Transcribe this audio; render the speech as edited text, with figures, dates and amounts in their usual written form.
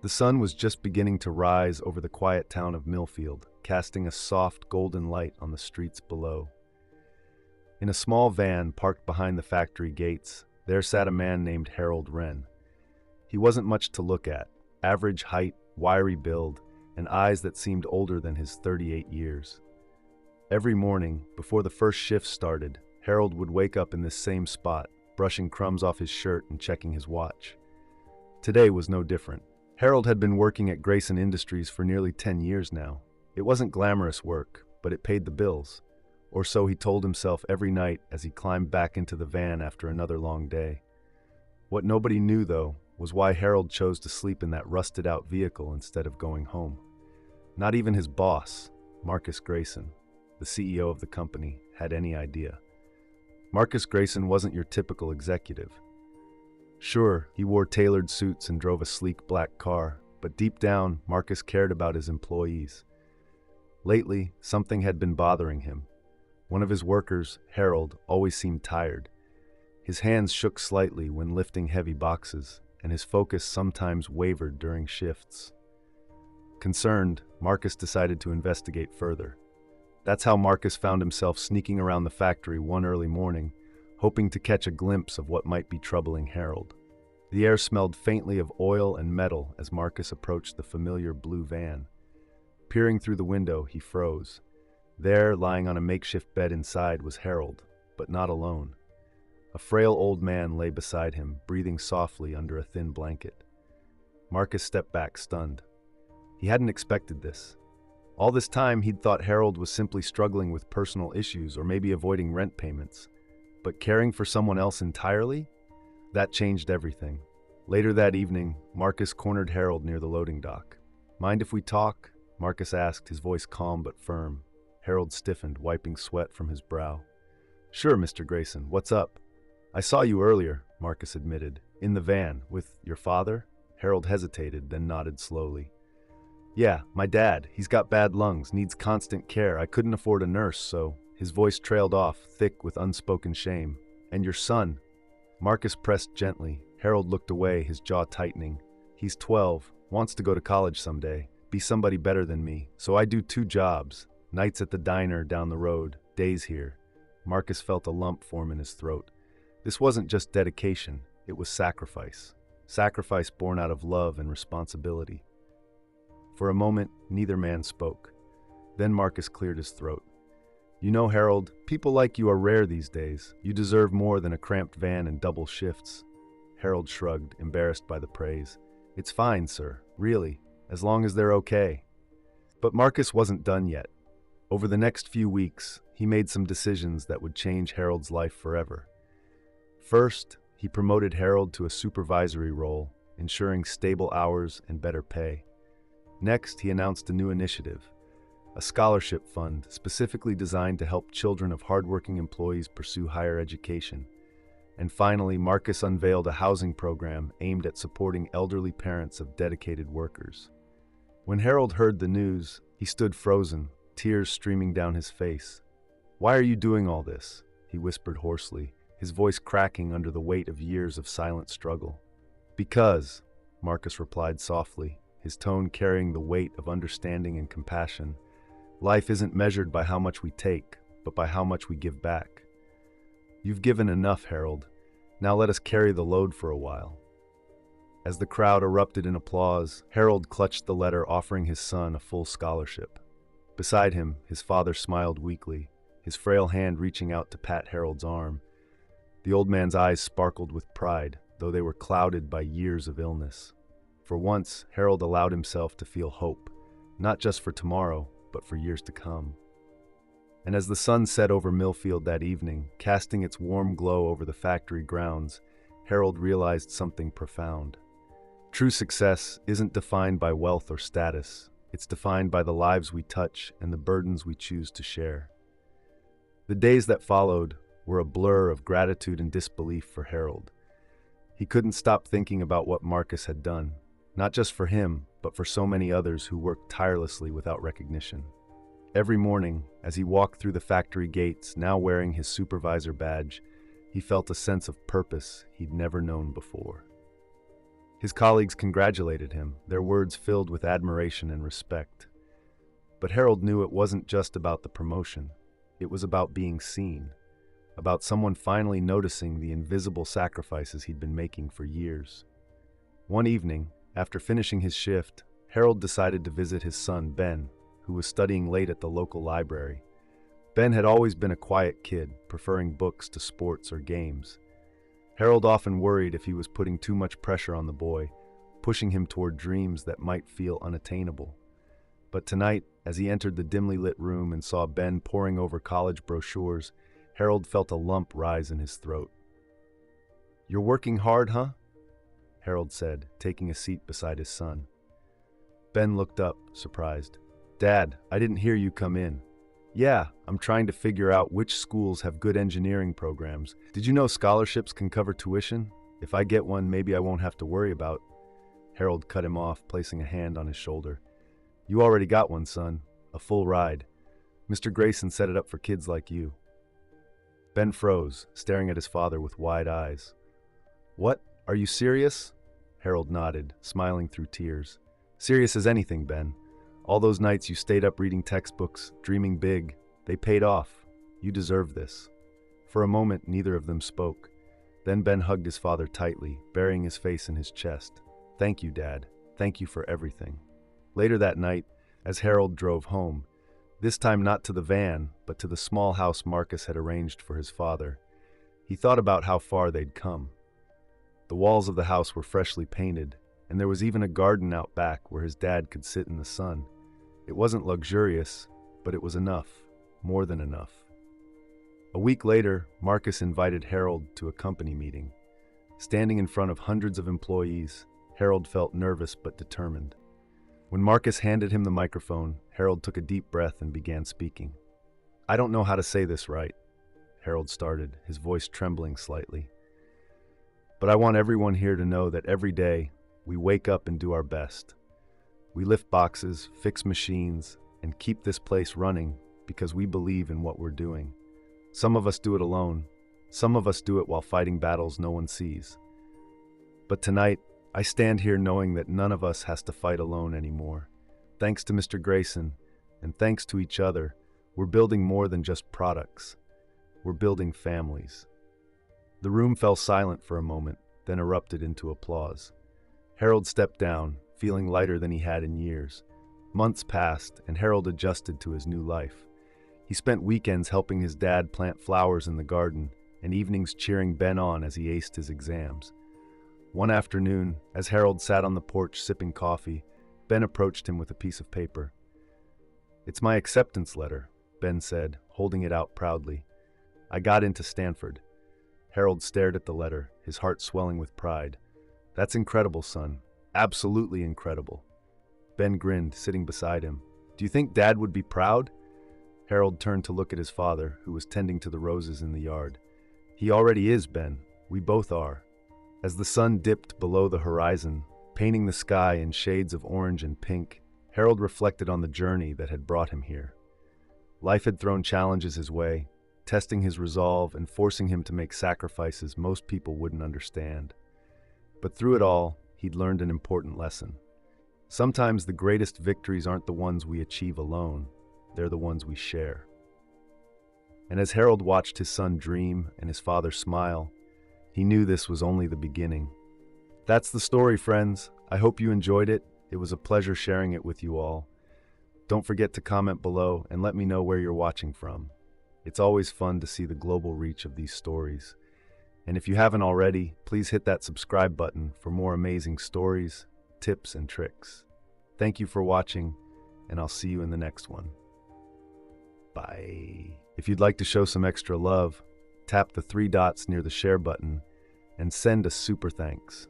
The sun was just beginning to rise over the quiet town of Millfield, casting a soft golden light on the streets below. In a small van parked behind the factory gates, there sat a man named Harold Wren. He wasn't much to look at: average height, wiry build, and eyes that seemed older than his 38 years. Every morning, before the first shift started, Harold would wake up in this same spot, brushing crumbs off his shirt and checking his watch. Today was no different. Harold had been working at Grayson Industries for nearly 10 years now. It wasn't glamorous work, but it paid the bills. Or so he told himself every night as he climbed back into the van after another long day. What nobody knew, though, was why Harold chose to sleep in that rusted-out vehicle instead of going home. Not even his boss, Marcus Grayson, the CEO of the company, had any idea. Marcus Grayson wasn't your typical executive. Sure, he wore tailored suits and drove a sleek black car, but deep down, Marcus cared about his employees. Lately, something had been bothering him. One of his workers, Harold, always seemed tired. His hands shook slightly when lifting heavy boxes, and his focus sometimes wavered during shifts. Concerned, Marcus decided to investigate further. That's how Marcus found himself sneaking around the factory one early morning, hoping to catch a glimpse of what might be troubling Harold. The air smelled faintly of oil and metal as Marcus approached the familiar blue van. Peering through the window, he froze. There, lying on a makeshift bed inside, was Harold, but not alone. A frail old man lay beside him, breathing softly under a thin blanket. Marcus stepped back, stunned. He hadn't expected this. All this time, he'd thought Harold was simply struggling with personal issues or maybe avoiding rent payments. But caring for someone else entirely? That changed everything. Later that evening, Marcus cornered Harold near the loading dock. "Mind if we talk?" Marcus asked, his voice calm but firm. Harold stiffened, wiping sweat from his brow. "Sure, Mr. Grayson, what's up?" "I saw you earlier," Marcus admitted. "In the van, with your father?" Harold hesitated, then nodded slowly. "Yeah, my dad. He's got bad lungs, needs constant care. I couldn't afford a nurse, so..." His voice trailed off, thick with unspoken shame. "And your son?" Marcus pressed gently. Harold looked away, his jaw tightening. "He's 12, wants to go to college someday, be somebody better than me. So I do 2 jobs. Nights at the diner down the road, days here." Marcus felt a lump form in his throat. This wasn't just dedication, it was sacrifice. Sacrifice born out of love and responsibility. For a moment, neither man spoke. Then Marcus cleared his throat. "You know, Harold, people like you are rare these days. You deserve more than a cramped van and double shifts." Harold shrugged, embarrassed by the praise. "It's fine, sir, really, as long as they're okay." But Marcus wasn't done yet. Over the next few weeks, he made some decisions that would change Harold's life forever. First, he promoted Harold to a supervisory role, ensuring stable hours and better pay. Next, he announced a new initiative, a scholarship fund specifically designed to help children of hardworking employees pursue higher education. And finally, Marcus unveiled a housing program aimed at supporting elderly parents of dedicated workers. When Harold heard the news, he stood frozen, tears streaming down his face. "Why are you doing all this?" he whispered hoarsely, his voice cracking under the weight of years of silent struggle. "Because," Marcus replied softly, his tone carrying the weight of understanding and compassion, "life isn't measured by how much we take, but by how much we give back. You've given enough, Harold. Now let us carry the load for a while." As the crowd erupted in applause, Harold clutched the letter offering his son a full scholarship. Beside him, his father smiled weakly, his frail hand reaching out to pat Harold's arm. The old man's eyes sparkled with pride, though they were clouded by years of illness. For once, Harold allowed himself to feel hope, not just for tomorrow, but for years to come. And as the sun set over Millfield that evening, casting its warm glow over the factory grounds, Harold realized something profound. True success isn't defined by wealth or status. It's defined by the lives we touch and the burdens we choose to share. The days that followed were a blur of gratitude and disbelief for Harold. He couldn't stop thinking about what Marcus had done, not just for him, but for so many others who worked tirelessly without recognition. Every morning, as he walked through the factory gates, now wearing his supervisor badge, he felt a sense of purpose he'd never known before. His colleagues congratulated him, their words filled with admiration and respect. But Harold knew it wasn't just about the promotion. It was about being seen, about someone finally noticing the invisible sacrifices he'd been making for years. One evening, after finishing his shift, Harold decided to visit his son, Ben, who was studying late at the local library. Ben had always been a quiet kid, preferring books to sports or games. Harold often worried if he was putting too much pressure on the boy, pushing him toward dreams that might feel unattainable. But tonight, as he entered the dimly lit room and saw Ben poring over college brochures, Harold felt a lump rise in his throat. "You're working hard, huh?" Harold said, taking a seat beside his son. Ben looked up, surprised. "Dad, I didn't hear you come in." "Yeah, I'm trying to figure out which schools have good engineering programs. Did you know scholarships can cover tuition? If I get one, maybe I won't have to worry about—" Harold cut him off, placing a hand on his shoulder. "You already got one, son. A full ride. Mr. Grayson set it up for kids like you." Ben froze, staring at his father with wide eyes. "What? Are you serious?" Harold nodded, smiling through tears. "Serious as anything, Ben. All those nights you stayed up reading textbooks, dreaming big, they paid off. You deserve this." For a moment, neither of them spoke. Then Ben hugged his father tightly, burying his face in his chest. "Thank you, Dad. Thank you for everything." Later that night, as Harold drove home, this time not to the van, but to the small house Marcus had arranged for his father, he thought about how far they'd come. The walls of the house were freshly painted, and there was even a garden out back where his dad could sit in the sun. It wasn't luxurious, but it was enough, more than enough. A week later, Marcus invited Harold to a company meeting. Standing in front of hundreds of employees, Harold felt nervous but determined. When Marcus handed him the microphone, Harold took a deep breath and began speaking. "I don't know how to say this right," Harold started, his voice trembling slightly. "But I want everyone here to know that every day, we wake up and do our best. We lift boxes, fix machines, and keep this place running because we believe in what we're doing. Some of us do it alone. Some of us do it while fighting battles no one sees. But tonight, I stand here knowing that none of us has to fight alone anymore. Thanks to Mr. Grayson, and thanks to each other, we're building more than just products. We're building families." The room fell silent for a moment, then erupted into applause. Harold stepped down, feeling lighter than he had in years. Months passed, and Harold adjusted to his new life. He spent weekends helping his dad plant flowers in the garden, and evenings cheering Ben on as he aced his exams. One afternoon, as Harold sat on the porch sipping coffee, Ben approached him with a piece of paper. "It's my acceptance letter," Ben said, holding it out proudly. "I got into Stanford." Harold stared at the letter, his heart swelling with pride. "That's incredible, son. Absolutely incredible." Ben grinned, sitting beside him. "Do you think Dad would be proud?" Harold turned to look at his father, who was tending to the roses in the yard. "He already is, Ben. We both are." As the sun dipped below the horizon, painting the sky in shades of orange and pink, Harold reflected on the journey that had brought him here. Life had thrown challenges his way, testing his resolve and forcing him to make sacrifices most people wouldn't understand. But through it all, he'd learned an important lesson. Sometimes the greatest victories aren't the ones we achieve alone, they're the ones we share. And as Harold watched his son dream and his father smile, he knew this was only the beginning. That's the story, friends. I hope you enjoyed it. It was a pleasure sharing it with you all. Don't forget to comment below and let me know where you're watching from. It's always fun to see the global reach of these stories. And if you haven't already, please hit that subscribe button for more amazing stories, tips, and tricks. Thank you for watching, and I'll see you in the next one. Bye. If you'd like to show some extra love, tap the 3 dots near the share button and send a super thanks.